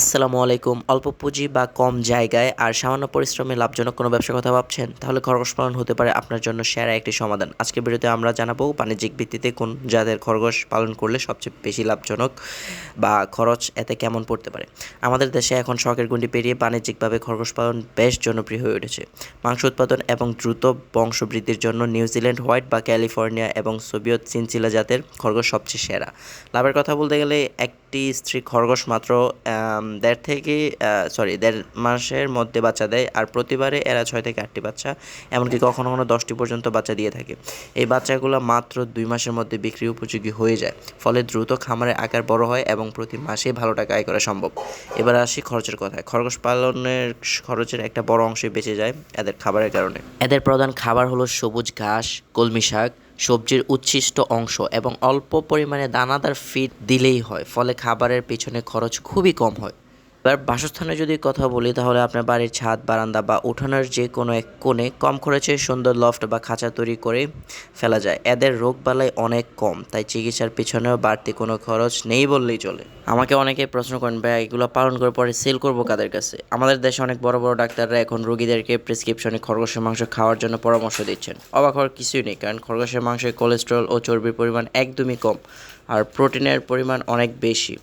আসসালামু আলাইকুম। অল্প পুঁজি বা কম জায়গায় আর সামান্য পরিশ্রমে লাভজনক কোনো ব্যবসার কথা ভাবছেন? তাহলে খরগোশ পালন হতে পারে আপনার জন্য সেরা একটি সমাধান। আজকের ভিডিওতে আমরা জানাবো বাণিজ্যিক ভিত্তিতে কোন জাতের খরগোশ পালন করলে সবচেয়ে বেশি লাভজনক বা খরচ এতে কেমন পড়তে পারে। আমাদের দেশে এখন শখের গণ্ডি পেরিয়ে বাণিজ্যিকভাবে খরগোশ পালন বেশ জনপ্রিয় হয়ে উঠেছে। মাংস উৎপাদন এবং দ্রুত বংশবৃদ্ধির জন্য নিউজিল্যান্ড হোয়াইট বা ক্যালিফোর্নিয়া এবং সোভিয়েত চিনচিলা জাতের খরগোশ সবচেয়ে সেরা। লাভের কথা বলতে গেলে একটি স্ত্রী খরগোশ মাত্র 1.5 মাসের মধ্যে বাচ্চা দেয়, আর প্রতিবারে এরা 6 থেকে 8টি বাচ্চা, এমনকি কখনো কখনো 10টি পর্যন্ত বাচ্চা দিয়ে থাকে। এই বাচ্চাগুলো মাত্র 2 মাসের মধ্যে বিক্রি উপযোগী হয়ে যায়, ফলে দ্রুত খামারের আকার বড় হয় এবং প্রতি মাসে ভালো টাকা আয় করা সম্ভব। এবার আসি খরচের কথায়। খরগোশ পালনের খরচের একটা বড় অংশই বেঁচে যায় এদের খাবারের কারণে। এদের প্রধান খাবার হলো সবুজ ঘাস, কলমি শাক, সবজির উচ্ছিষ্ট অংশ এবং অল্প পরিমাণে দানাদার ফিড দিলেই হয়, ফলে খাবারের পেছনে খরচ খুবই কম হয়। এবার বাসস্থানের যদি কথা বলি, তাহলে আপনার বাড়ির ছাদ, বারান্দা বা উঠানের যে কোনো এক কোণে কম খরচে সুন্দর লফট বা খাঁচা তৈরি করে ফেলা যায়। এদের রোগবালাই অনেক কম, তাই চিকিৎসার পিছনেও বাড়তি কোনো খরচ নেই বললেই চলে। আমাকে অনেকে প্রশ্ন করেন, ভাই এগুলো পালন করে পরে সেল করবো কাদের কাছে? আমাদের দেশে অনেক বড় বড় ডাক্তাররা এখন রোগীদেরকে প্রেসক্রিপশনে খরগোশের মাংস খাওয়ার জন্য পরামর্শ দিচ্ছেন। অবাক হওয়ার কিছুই নেই, কারণ খরগোশের মাংসে কোলেস্টেরল ও চর্বির পরিমাণ একদমই কম, আর প্রোটিনের পরিমাণ অনেক বেশি।